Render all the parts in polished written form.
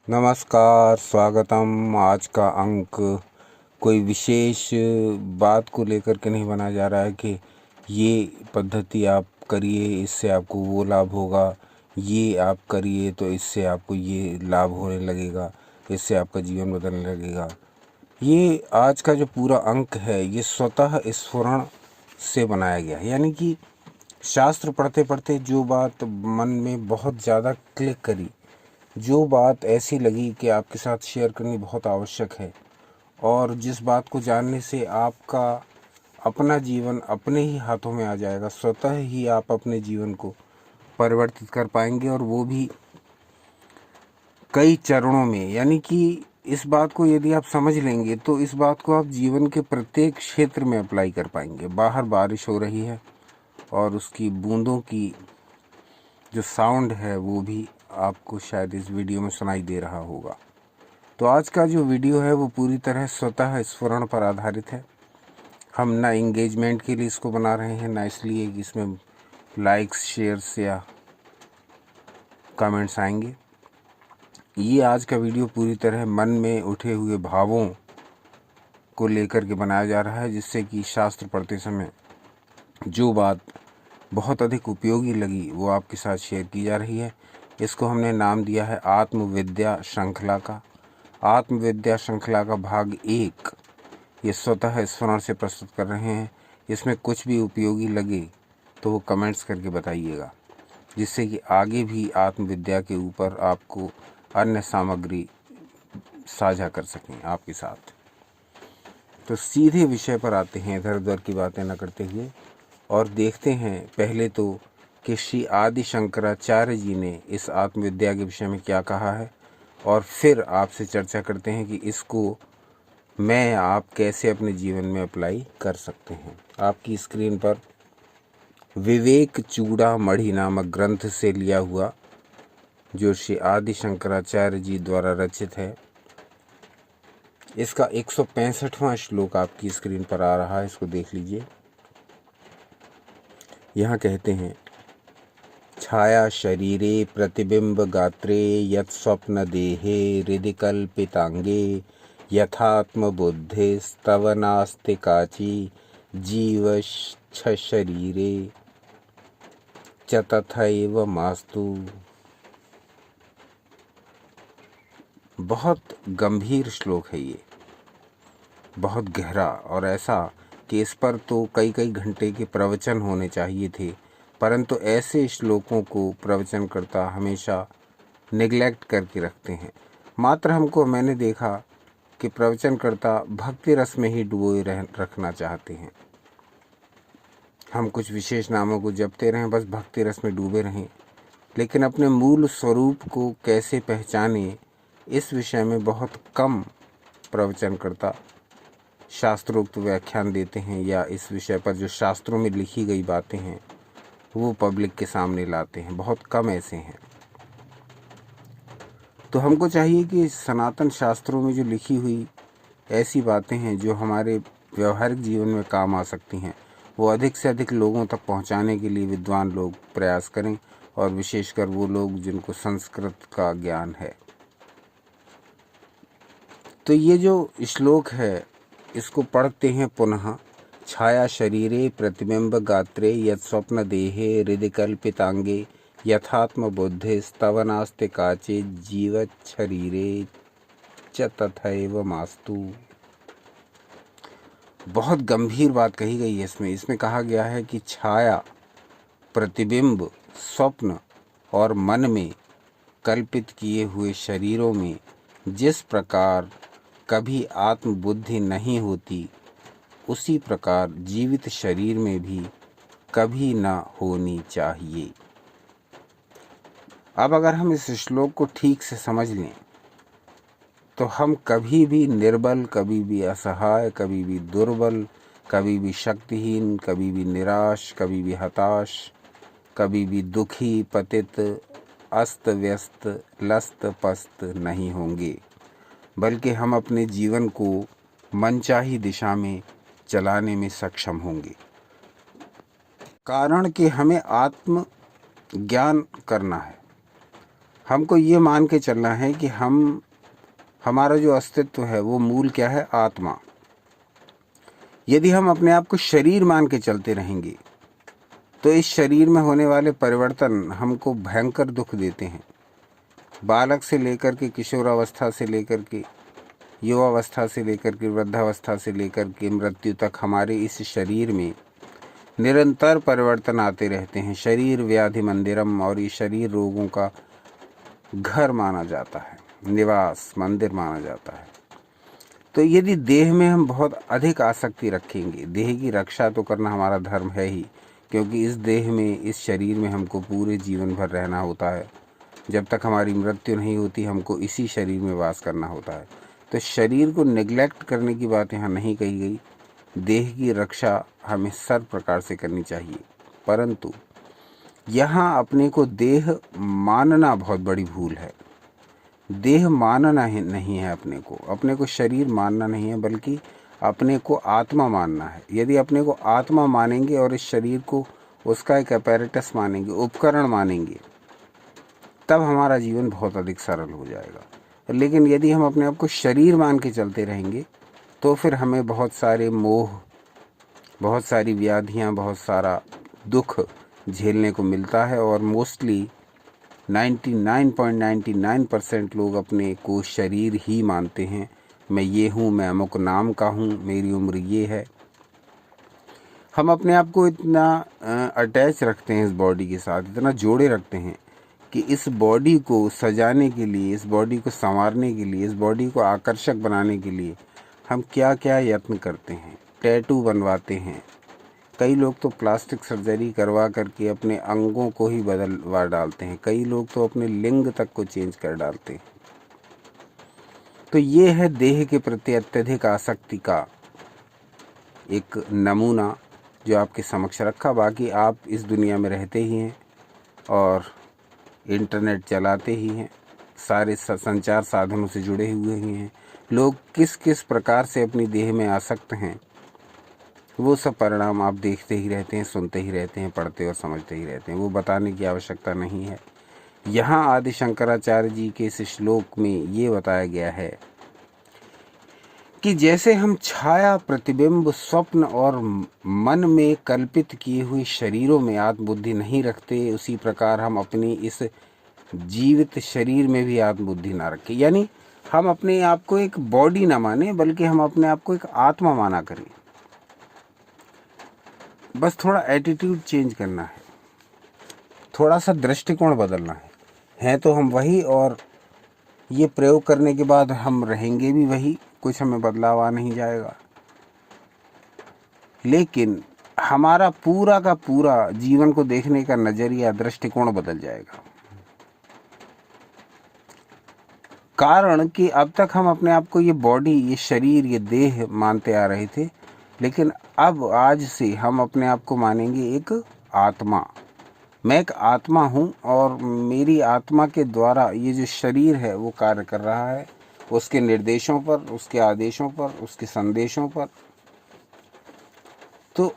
नमस्कार, स्वागतम। आज का अंक कोई विशेष बात को लेकर के नहीं बनाया जा रहा है कि ये पद्धति आप करिए इससे आपको वो लाभ होगा, ये आप करिए तो इससे आपको ये लाभ होने लगेगा, इससे आपका जीवन बदलने लगेगा। ये आज का जो पूरा अंक है ये स्वतः स्फुरण से बनाया गया है। यानी कि शास्त्र पढ़ते पढ़ते जो बात मन में बहुत ज़्यादा क्लिक करी, जो बात ऐसी लगी कि आपके साथ शेयर करनी बहुत आवश्यक है, और जिस बात को जानने से आपका अपना जीवन अपने ही हाथों में आ जाएगा, स्वतः ही आप अपने जीवन को परिवर्तित कर पाएंगे, और वो भी कई चरणों में। यानी कि इस बात को यदि आप समझ लेंगे तो इस बात को आप जीवन के प्रत्येक क्षेत्र में अप्लाई कर पाएंगे। बाहर बारिश हो रही है और उसकी बूंदों की जो साउंड है वो भी आपको शायद इस वीडियो में सुनाई दे रहा होगा। तो आज का जो वीडियो है वो पूरी तरह स्वतः स्फुरण पर आधारित है। हम ना इंगेजमेंट के लिए इसको बना रहे हैं, ना इसलिए कि इसमें लाइक्स, शेयर्स या कमेंट्स आएंगे। ये आज का वीडियो पूरी तरह मन में उठे हुए भावों को लेकर के बनाया जा रहा है, जिससे कि शास्त्र पढ़ते समय जो बात बहुत अधिक उपयोगी लगी वो आपके साथ शेयर की जा रही है। इसको हमने नाम दिया है आत्मविद्या श्रृंखला का। आत्मविद्या श्रृंखला का भाग 1 ये स्वतः स्फुरण से प्रस्तुत कर रहे हैं। इसमें कुछ भी उपयोगी लगे तो वो कमेंट्स करके बताइएगा, जिससे कि आगे भी आत्मविद्या के ऊपर आपको अन्य सामग्री साझा कर सकें आपके साथ। तो सीधे विषय पर आते हैं, इधर उधर की बातें न करते हुए, और देखते हैं पहले तो कि श्री आदि शंकराचार्य जी ने इस आत्मविद्या के विषय में क्या कहा है, और फिर आपसे चर्चा करते हैं कि इसको मैं आप कैसे अपने जीवन में अप्लाई कर सकते हैं। आपकी स्क्रीन पर विवेक चूड़ामणि नामक ग्रंथ से लिया हुआ जो श्री आदि शंकराचार्य जी द्वारा रचित है, इसका 165वां श्लोक आपकी स्क्रीन पर आ रहा है। इसको देख लीजिए। यहाँ कहते हैं, छाया शरीरे प्रतिबिंब गात्रे यत् स्वप्न देहे हृदि कल्पितांगे यथात्म बुद्धिस्तव नास्ति काची जीव शरीरे च तथैव मास्तु। बहुत गंभीर श्लोक है ये, बहुत गहरा, और ऐसा कि इस पर तो कई कई घंटे के प्रवचन होने चाहिए थे, परंतु ऐसे श्लोकों को प्रवचनकर्ता हमेशा नेग्लेक्ट करके रखते हैं। मात्र मैंने देखा कि प्रवचनकर्ता भक्ति रस में ही डुबोए रखना चाहते हैं। हम कुछ विशेष नामों को जपते रहें, बस भक्ति रस में डूबे रहें, लेकिन अपने मूल स्वरूप को कैसे पहचाने इस विषय में बहुत कम प्रवचनकर्ता शास्त्रोक्त व्याख्यान देते हैं, या इस विषय पर जो शास्त्रों में लिखी गई बातें हैं वो पब्लिक के सामने लाते हैं। बहुत कम ऐसे हैं। तो हमको चाहिए कि सनातन शास्त्रों में जो लिखी हुई ऐसी बातें हैं जो हमारे व्यवहारिक जीवन में काम आ सकती हैं, वो अधिक से अधिक लोगों तक पहुंचाने के लिए विद्वान लोग प्रयास करें, और विशेषकर वो लोग जिनको संस्कृत का ज्ञान है। तो ये जो श्लोक है इसको पढ़ते हैं पुनः। छाया शरीरे प्रतिबिंब गात्रे यत् स्वप्न देहे हृदि कल्पितांगे यथात्म बुद्धिस्तव नास्ति काचे जीव शरीरे च तथैव मास्तु। बहुत गंभीर बात कही गई है इसमें कहा गया है कि छाया, प्रतिबिंब, स्वप्न और मन में कल्पित किए हुए शरीरों में जिस प्रकार कभी आत्मबुद्धि नहीं होती, उसी प्रकार जीवित शरीर में भी कभी न होनी चाहिए। अब अगर हम इस श्लोक को ठीक से समझ लें तो हम कभी भी निर्बल, कभी भी असहाय, कभी भी दुर्बल, कभी भी शक्तिहीन, कभी भी निराश, कभी भी हताश, कभी भी दुखी, पतित, अस्त व्यस्त, लस्त पस्त नहीं होंगे, बल्कि हम अपने जीवन को मनचाही दिशा में चलाने में सक्षम होंगे। कारण कि हमें आत्म ज्ञान करना है, हमको ये मान के चलना है कि हमारा जो अस्तित्व है वो मूल क्या है, आत्मा। यदि हम अपने आप को शरीर मान के चलते रहेंगे तो इस शरीर में होने वाले परिवर्तन हमको भयंकर दुख देते हैं। बालक से लेकर के किशोरावस्था से लेकर के युवावस्था से लेकर के वृद्धावस्था से लेकर के मृत्यु तक हमारे इस शरीर में निरंतर परिवर्तन आते रहते हैं। शरीर व्याधि मंदिरम, और ये शरीर रोगों का घर माना जाता है, निवास मंदिर माना जाता है। तो यदि देह में हम बहुत अधिक आसक्ति रखेंगे, देह की रक्षा तो करना हमारा धर्म है ही, क्योंकि इस देह में, इस शरीर में हमको पूरे जीवन भर रहना होता है। जब तक हमारी मृत्यु नहीं होती हमको इसी शरीर में वास करना होता है। तो शरीर को नेग्लेक्ट करने की बात यहाँ नहीं कही गई। देह की रक्षा हमें सर्व प्रकार से करनी चाहिए, परंतु यहाँ अपने को देह मानना बहुत बड़ी भूल है। देह मानना नहीं है, अपने को शरीर मानना नहीं है, बल्कि अपने को आत्मा मानना है। यदि अपने को आत्मा मानेंगे और इस शरीर को उसका एक अपैरेटस मानेंगे, उपकरण मानेंगे, तब हमारा जीवन बहुत अधिक सरल हो जाएगा। लेकिन यदि हम अपने आप को शरीर मान के चलते रहेंगे तो फिर हमें बहुत सारे मोह, बहुत सारी व्याधियाँ, बहुत सारा दुख झेलने को मिलता है। और मोस्टली 99.99% लोग अपने को शरीर ही मानते हैं। मैं ये हूँ, मैं अमुक नाम का हूँ, मेरी उम्र ये है। हम अपने आप को इतना अटैच रखते हैं इस बॉडी के साथ, इतना जोड़े रखते हैं कि इस बॉडी को सजाने के लिए, इस बॉडी को संवारने के लिए, इस बॉडी को आकर्षक बनाने के लिए हम क्या क्या यत्न करते हैं। टैटू बनवाते हैं, कई लोग तो प्लास्टिक सर्जरी करवा करके अपने अंगों को ही बदलवा डालते हैं, कई लोग तो अपने लिंग तक को चेंज कर डालते हैं। तो ये है देह के प्रति अत्यधिक आसक्ति का एक नमूना जो आपके समक्ष रखा। बाकी आप इस दुनिया में रहते ही हैं और इंटरनेट चलाते ही हैं, सारे संचार साधनों से जुड़े हुए ही हैं। लोग किस किस प्रकार से अपनी देह में आसक्त हैं, वो सब परिणाम आप देखते ही रहते हैं, सुनते ही रहते हैं, पढ़ते और समझते ही रहते हैं। वो बताने की आवश्यकता नहीं है। यहाँ आदि शंकराचार्य जी के इस श्लोक में ये बताया गया है कि जैसे हम छाया, प्रतिबिंब, स्वप्न और मन में कल्पित किए हुए शरीरों में आत्मबुद्धि नहीं रखते, उसी प्रकार हम अपनी इस जीवित शरीर में भी आत्मबुद्धि ना रखें। यानी हम अपने आप को एक बॉडी ना माने, बल्कि हम अपने आप को एक आत्मा माना करें। बस थोड़ा एटीट्यूड चेंज करना है, थोड़ा सा दृष्टिकोण बदलना है तो हम वही, और ये प्रयोग करने के बाद हम रहेंगे भी वही, कुछ हमें बदलाव आ नहीं जाएगा। लेकिन हमारा पूरा का पूरा जीवन को देखने का नजरिया, दृष्टिकोण बदल जाएगा। कारण कि अब तक हम अपने आप को ये बॉडी, ये शरीर, ये देह मानते आ रहे थे, लेकिन अब आज से हम अपने आप को मानेंगे एक आत्मा। मैं एक आत्मा हूँ और मेरी आत्मा के द्वारा ये जो शरीर है वो कार्य कर रहा है, उसके निर्देशों पर, उसके आदेशों पर, उसके संदेशों पर। तो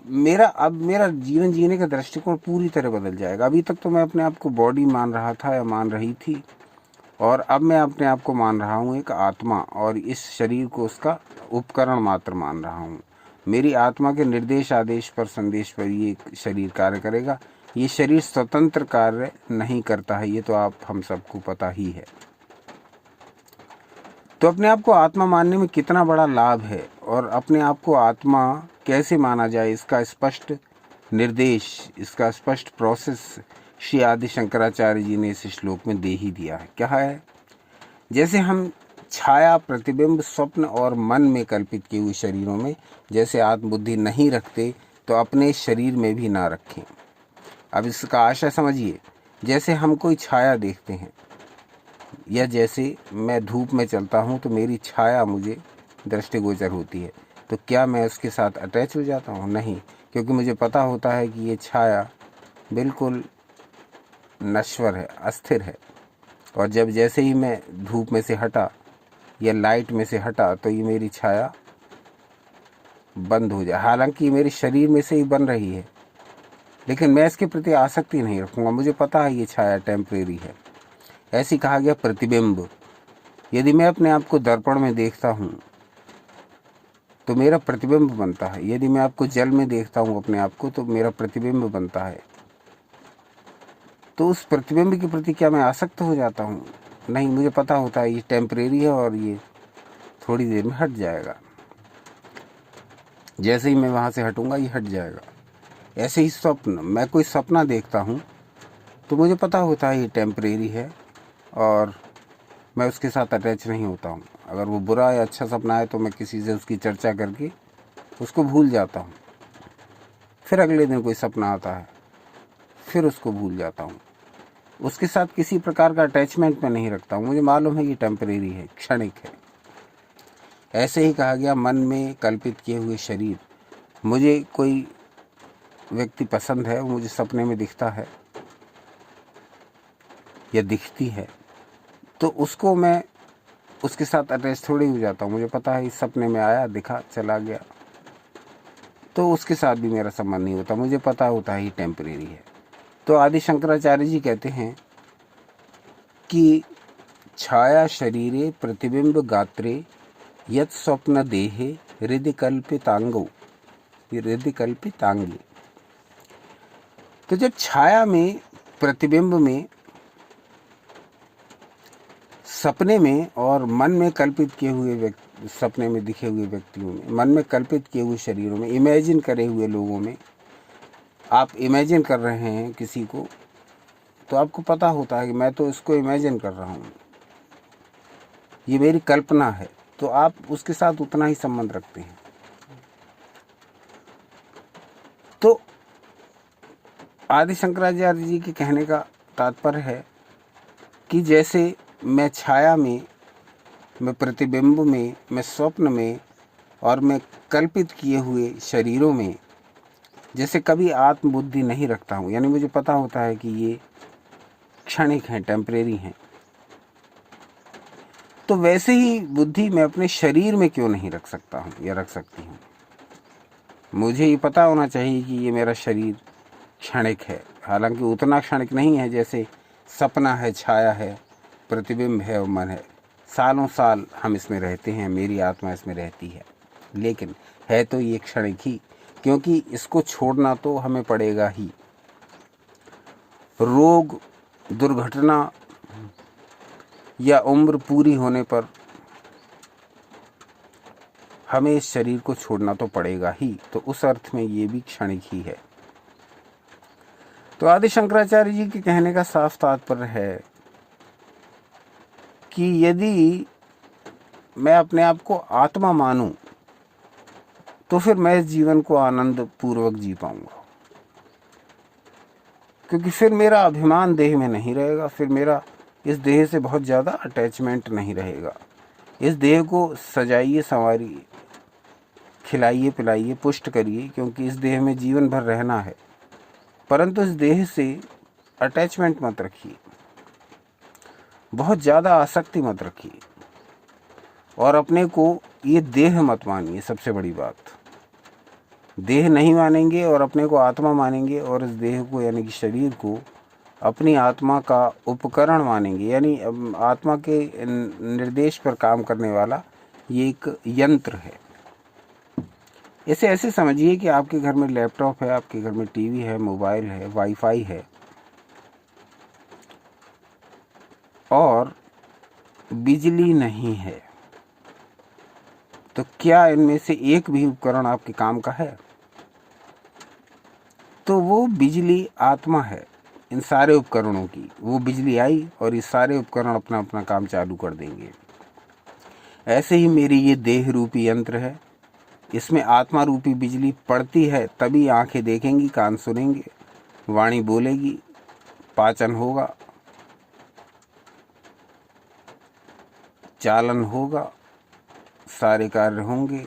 मेरा जीवन जीने का दृष्टिकोण पूरी तरह बदल जाएगा। अभी तक तो मैं अपने आप को बॉडी मान रहा था या मान रही थी, और अब मैं अपने आप को मान रहा हूँ एक आत्मा, और इस शरीर को उसका उपकरण मात्र मान रहा हूँ। मेरी आत्मा के निर्देश, आदेश पर, संदेश पर ये शरीर कार्य करेगा। ये शरीर स्वतंत्र कार्य नहीं करता है, ये तो हम सबको पता ही है। तो अपने आप को आत्मा मानने में कितना बड़ा लाभ है, और अपने आप को आत्मा कैसे माना जाए, इसका स्पष्ट निर्देश, इसका स्पष्ट प्रोसेस श्री आदि शंकराचार्य जी ने इस श्लोक में दे ही दिया है। क्या है? जैसे हम छाया, प्रतिबिंब, स्वप्न और मन में कल्पित किए हुए शरीरों में जैसे आत्मबुद्धि नहीं रखते, तो अपने शरीर में भी ना रखें। अब इसका आशय समझिए। जैसे हम कोई छाया देखते हैं, या जैसे मैं धूप में चलता हूँ तो मेरी छाया मुझे दृष्टिगोचर होती है, तो क्या मैं उसके साथ अटैच हो जाता हूँ? नहीं, क्योंकि मुझे पता होता है कि ये छाया बिल्कुल नश्वर है, अस्थिर है, और जब जैसे ही मैं धूप में से हटा या लाइट में से हटा तो ये मेरी छाया बंद हो जाए। हालांकि मेरे शरीर में से ही बन रही है, लेकिन मैं इसके प्रति आसक्ति नहीं रखूँगा। मुझे पता है ये छाया टेम्परेरी है, ऐसे कहा गया प्रतिबिंब। यदि मैं अपने आप को दर्पण में देखता हूँ तो मेरा प्रतिबिंब बनता है। यदि मैं आपको जल में देखता हूँ अपने आप को तो मेरा प्रतिबिंब बनता है। तो उस प्रतिबिंब के प्रति क्या मैं आसक्त हो जाता हूँ? नहीं, मुझे पता होता है ये टेम्परेरी है और ये थोड़ी देर में हट जाएगा। जैसे ही मैं वहाँ से हटूँगा ये हट जाएगा। ऐसे ही स्वप्न, मैं कोई सपना देखता हूँ तो मुझे पता होता है ये टेम्परेरी है और मैं उसके साथ अटैच नहीं होता हूँ। अगर वो बुरा या अच्छा सपना है तो मैं किसी से उसकी चर्चा करके उसको भूल जाता हूँ। फिर अगले दिन कोई सपना आता है, फिर उसको भूल जाता हूँ। उसके साथ किसी प्रकार का अटैचमेंट मैं नहीं रखता हूँ। मुझे मालूम है ये टेम्परेरी है, क्षणिक है। ऐसे ही कहा गया मन में कल्पित किए हुए शरीर। मुझे कोई व्यक्ति पसंद है, वो मुझे सपने में दिखता है या दिखती है, तो उसको मैं उसके साथ अटैच थोड़ी हो जाता हूँ। मुझे पता है इस सपने में आया, दिखा, चला गया, तो उसके साथ भी मेरा संबंध नहीं होता। मुझे पता होता है ये टेम्परेरी है। तो आदि शंकराचार्य जी कहते हैं कि छाया शरीरे प्रतिबिंब गात्रे यत् स्वप्न देहे हृदय कल्पितांगो, हृदय कल्पितांगी। तो जब छाया में, प्रतिबिंब में, सपने में और मन में कल्पित किए हुए सपने में दिखे हुए व्यक्तियों में, मन में कल्पित किए हुए शरीरों में, इमेजिन करे हुए लोगों में आप इमेजिन कर रहे हैं किसी को, तो आपको पता होता है कि मैं तो इसको इमेजिन कर रहा हूँ, ये मेरी कल्पना है, तो आप उसके साथ उतना ही संबंध रखते हैं। तो आदि शंकराचार्य जी के कहने का तात्पर्य है कि जैसे मैं छाया में, मैं प्रतिबिंब में, मैं स्वप्न में और मैं कल्पित किए हुए शरीरों में जैसे कभी आत्मबुद्धि नहीं रखता हूँ, यानी मुझे पता होता है कि ये क्षणिक हैं, टेम्परेरी हैं, तो वैसे ही बुद्धि मैं अपने शरीर में क्यों नहीं रख सकता हूँ या रख सकती हूँ। मुझे ये पता होना चाहिए कि ये मेरा शरीर क्षणिक है, हालांकि उतना क्षणिक नहीं है जैसे सपना है, छाया है, प्रतिबिंब है और मन है। सालों साल हम इसमें रहते हैं, मेरी आत्मा इसमें रहती है, लेकिन है तो ये क्षणिक ही, क्योंकि इसको छोड़ना तो हमें पड़ेगा ही। रोग, दुर्घटना या उम्र पूरी होने पर हमें इस शरीर को छोड़ना तो पड़ेगा ही, तो उस अर्थ में ये भी क्षणिक ही है। तो आदि शंकराचार्य जी के कहने का साफ तात्पर्य है कि यदि मैं अपने आप को आत्मा मानूं तो फिर मैं इस जीवन को आनंद पूर्वक जी पाऊंगा, क्योंकि फिर मेरा अभिमान देह में नहीं रहेगा, फिर मेरा इस देह से बहुत ज़्यादा अटैचमेंट नहीं रहेगा। इस देह को सजाइए, संवारिए, खिलाइए, पिलाइए, पुष्ट करिए, क्योंकि इस देह में जीवन भर रहना है, परंतु इस देह से अटैचमेंट मत रखिए, बहुत ज़्यादा आसक्ति मत रखिए, और अपने को ये देह मत मानिए। सबसे बड़ी बात, देह नहीं मानेंगे और अपने को आत्मा मानेंगे और इस देह को यानी कि शरीर को अपनी आत्मा का उपकरण मानेंगे, यानी आत्मा के निर्देश पर काम करने वाला ये एक यंत्र है। इसे ऐसे समझिए कि आपके घर में लैपटॉप है, आपके घर में टीवी है, मोबाइल है, वाईफाई है, और बिजली नहीं है, तो क्या इनमें से एक भी उपकरण आपके काम का है? तो वो बिजली आत्मा है इन सारे उपकरणों की। वो बिजली आई और ये सारे उपकरण अपना अपना काम चालू कर देंगे। ऐसे ही मेरी ये देह रूपी यंत्र है, इसमें आत्मा रूपी बिजली पड़ती है तभी आंखें देखेंगी, कान सुनेंगे, वाणी बोलेगी, पाचन होगा, चालन होगा, सारे कार्य होंगे,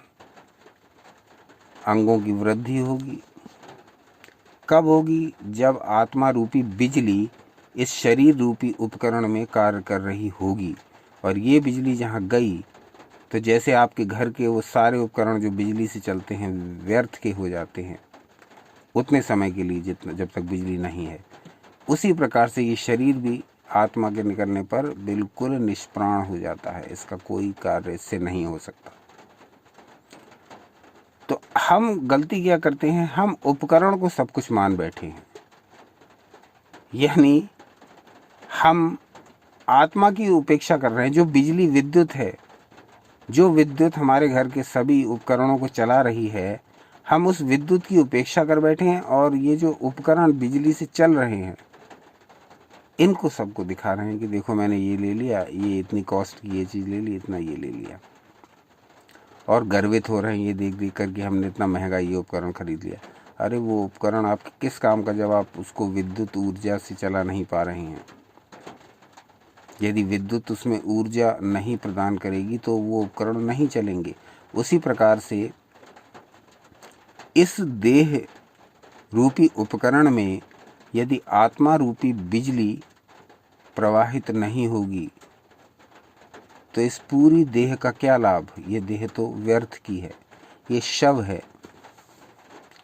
अंगों की वृद्धि होगी। कब होगी? जब आत्मा रूपी बिजली इस शरीर रूपी उपकरण में कार्य कर रही होगी। और ये बिजली जहाँ गई तो जैसे आपके घर के वो सारे उपकरण जो बिजली से चलते हैं व्यर्थ के हो जाते हैं उतने समय के लिए, जितना जब तक बिजली नहीं है, उसी प्रकार से ये शरीर भी आत्मा के निकलने पर बिल्कुल निष्प्राण हो जाता है। इसका कोई कार्य इससे नहीं हो सकता। तो हम गलती क्या करते हैं, हम उपकरण को सब कुछ मान बैठे हैं। यानी हम आत्मा की उपेक्षा कर रहे हैं। जो बिजली विद्युत है, जो विद्युत हमारे घर के सभी उपकरणों को चला रही है, हम उस विद्युत की उपेक्षा कर बैठे हैं और ये जो उपकरण बिजली से चल रहे हैं, इनको सबको दिखा रहे हैं कि देखो मैंने ये ले लिया, ये इतनी कॉस्ट की ये चीज़ ले ली, इतना ये ले लिया, और गर्वित हो रहे हैं ये देख देख कर कि हमने इतना महंगा ये उपकरण खरीद लिया। अरे वो उपकरण आपके किस काम का जब आप उसको विद्युत ऊर्जा से चला नहीं पा रहे हैं। यदि विद्युत उसमें ऊर्जा नहीं प्रदान करेगी तो वो उपकरण नहीं चलेंगे। उसी प्रकार से इस देह रूपी उपकरण में यदि आत्मा रूपी बिजली प्रवाहित नहीं होगी तो इस पूरी देह का क्या लाभ। ये देह तो व्यर्थ की है, ये शव है,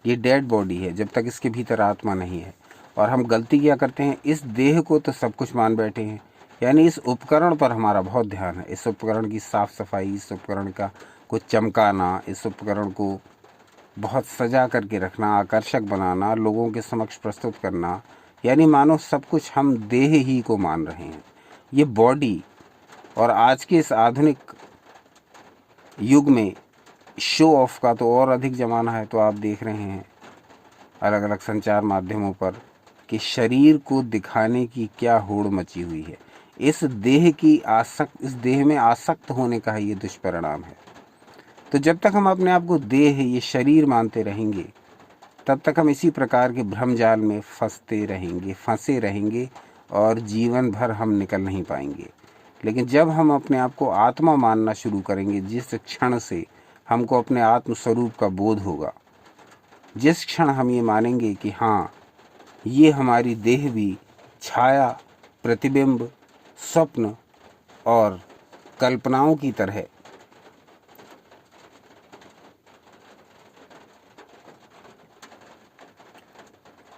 ये डेड बॉडी है जब तक इसके भीतर आत्मा नहीं है। और हम गलती क्या करते हैं, इस देह को तो सब कुछ मान बैठे हैं, यानी इस उपकरण पर हमारा बहुत ध्यान है। इस उपकरण की साफ सफाई, इस उपकरण का को चमकाना, इस उपकरण को बहुत सजा करके रखना, आकर्षक बनाना, लोगों के समक्ष प्रस्तुत करना, यानी मानो सब कुछ हम देह ही को मान रहे हैं। ये बॉडी, और आज के इस आधुनिक युग में शो ऑफ का तो और अधिक ज़माना है। तो आप देख रहे हैं अलग अलग संचार माध्यमों पर कि शरीर को दिखाने की क्या होड़ मची हुई है। इस देह में आसक्त होने का ही ये दुष्परिणाम है। तो जब तक हम अपने आप को देह, ये शरीर मानते रहेंगे, तब तक हम इसी प्रकार के भ्रमजाल में फंसे रहेंगे और जीवन भर हम निकल नहीं पाएंगे। लेकिन जब हम अपने आप को आत्मा मानना शुरू करेंगे, जिस क्षण से हमको अपने आत्म स्वरूप का बोध होगा, जिस क्षण हम ये मानेंगे कि हाँ, ये हमारी देह भी छाया, प्रतिबिंब, स्वप्न और कल्पनाओं की तरह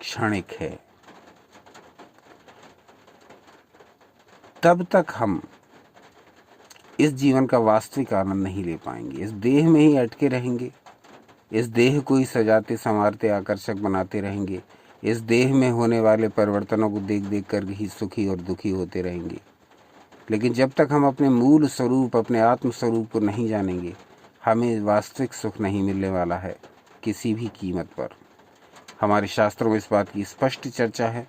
क्षणिक है, तब तक हम इस जीवन का वास्तविक आनंद नहीं ले पाएंगे। इस देह में ही अटके रहेंगे, इस देह को ही सजाते संवारते आकर्षक बनाते रहेंगे, इस देह में होने वाले परिवर्तनों को देख देख कर ही सुखी और दुखी होते रहेंगे। लेकिन जब तक हम अपने मूल स्वरूप, अपने आत्म स्वरूप को नहीं जानेंगे, हमें वास्तविक सुख नहीं मिलने वाला है किसी भी कीमत पर। हमारे शास्त्रों में इस बात की स्पष्ट चर्चा है,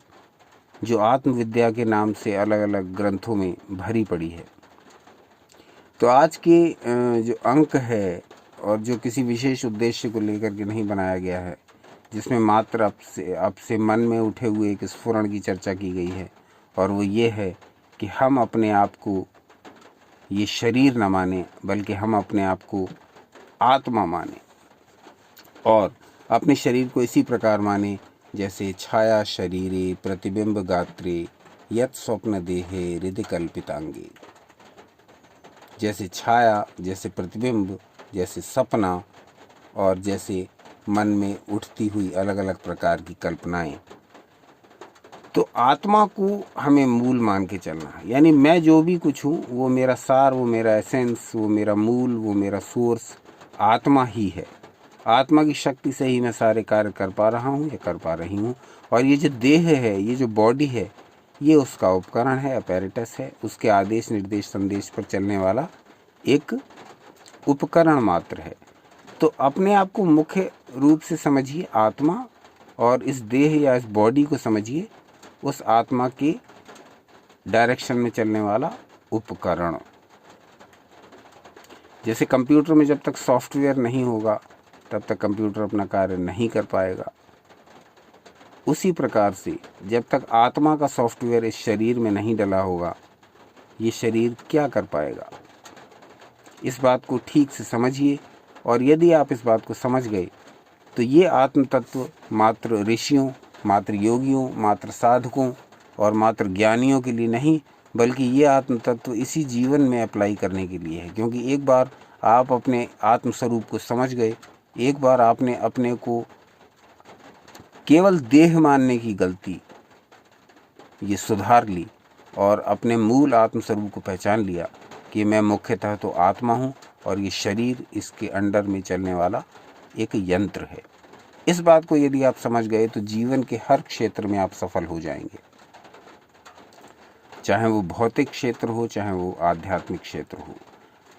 जो आत्मविद्या के नाम से अलग अलग ग्रंथों में भरी पड़ी है। तो आज के जो अंक है, और जो किसी विशेष उद्देश्य को लेकर के नहीं बनाया गया है, जिसमें मात्र आपसे मन में उठे हुए एक स्फुरण की चर्चा की गई है, और वो ये है कि हम अपने आप को ये शरीर न माने, बल्कि हम अपने आप को आत्मा माने, और अपने शरीर को इसी प्रकार माने जैसे छाया शरीरे प्रतिबिंब गात्रे यत् स्वप्न देहे हृदय कल्पितांगे। जैसे छाया, जैसे प्रतिबिंब, जैसे सपना, और जैसे मन में उठती हुई अलग अलग प्रकार की कल्पनाएं। तो आत्मा को हमें मूल मान के चलना है। यानी मैं जो भी कुछ हूँ, वो मेरा सार, वो मेरा एसेंस, वो मेरा मूल, वो मेरा सोर्स आत्मा ही है। आत्मा की शक्ति से ही मैं सारे कार्य कर पा रहा हूँ या कर पा रही हूँ। और ये जो देह है, ये जो बॉडी है, ये उसका उपकरण है, अपैरेटस है, उसके आदेश निर्देश संदेश पर चलने वाला एक उपकरण मात्र है। तो अपने आप को मुख्य रूप से समझिए आत्मा, और इस देह या इस बॉडी को समझिए उस आत्मा के डायरेक्शन में चलने वाला उपकरण। जैसे कंप्यूटर में जब तक सॉफ्टवेयर नहीं होगा, तब तक कंप्यूटर अपना कार्य नहीं कर पाएगा। उसी प्रकार से जब तक आत्मा का सॉफ्टवेयर इस शरीर में नहीं डला होगा, ये शरीर क्या कर पाएगा। इस बात को ठीक से समझिए, और यदि आप इस बात को समझ गए तो ये आत्म तत्व मात्र ऋषियों, मात्र योगियों, मात्र साधकों और मात्र ज्ञानियों के लिए नहीं, बल्कि ये आत्म तत्व इसी जीवन में अप्लाई करने के लिए है। क्योंकि एक बार आप अपने आत्म स्वरूप को समझ गए, एक बार आपने अपने को केवल देह मानने की गलती ये सुधार ली, और अपने मूल आत्म स्वरूप को पहचान लिया कि मैं मुख्यतः तो आत्मा हूँ और ये शरीर इसके अंडर में चलने वाला एक यंत्र है। इस बात को यदि आप समझ गए तो जीवन के हर क्षेत्र में आप सफल हो जाएंगे, चाहे वो भौतिक क्षेत्र हो, चाहे वो आध्यात्मिक क्षेत्र हो।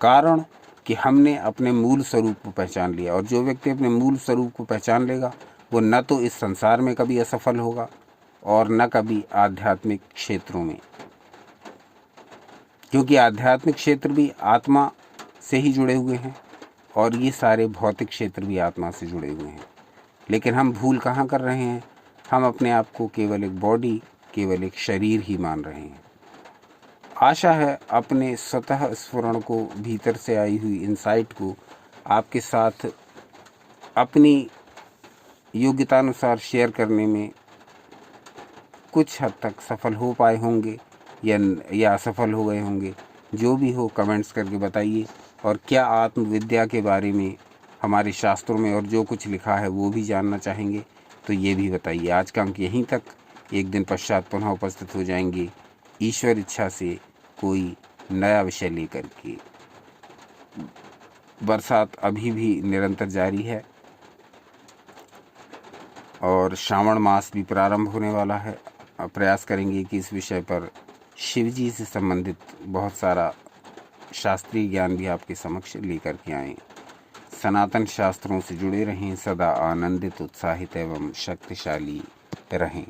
कारण कि हमने अपने मूल स्वरूप को पहचान लिया, और जो व्यक्ति अपने मूल स्वरूप को पहचान लेगा वो न तो इस संसार में कभी असफल होगा और न कभी आध्यात्मिक क्षेत्रों में, क्योंकि आध्यात्मिक क्षेत्र भी आत्मा से ही जुड़े हुए हैं और ये सारे भौतिक क्षेत्र भी आत्मा से जुड़े हुए हैं। लेकिन हम भूल कहाँ कर रहे हैं? हम अपने आप को केवल एक बॉडी, केवल एक शरीर ही मान रहे हैं। आशा है अपने स्वतः स्फुरण को, भीतर से आई हुई इंसाइट को आपके साथ अपनी योग्यतानुसार शेयर करने में कुछ हद तक सफल हो पाए होंगे या असफल हो गए होंगे। जो भी हो कमेंट्स करके बताइए। और क्या आत्मविद्या के बारे में हमारे शास्त्रों में और जो कुछ लिखा है वो भी जानना चाहेंगे तो ये भी बताइए। आज का अंक यहीं तक, एक दिन पश्चात पुनः उपस्थित हो जाएंगे ईश्वर इच्छा से कोई नया विषय लेकर के। बरसात अभी भी निरंतर जारी है और श्रावण मास भी प्रारंभ होने वाला है। प्रयास करेंगे कि इस विषय पर शिव जी से संबंधित बहुत सारा शास्त्रीय ज्ञान भी आपके समक्ष लेकर के आएं। सनातन शास्त्रों से जुड़े रहें, सदा आनंदित, उत्साहित एवं शक्तिशाली रहें।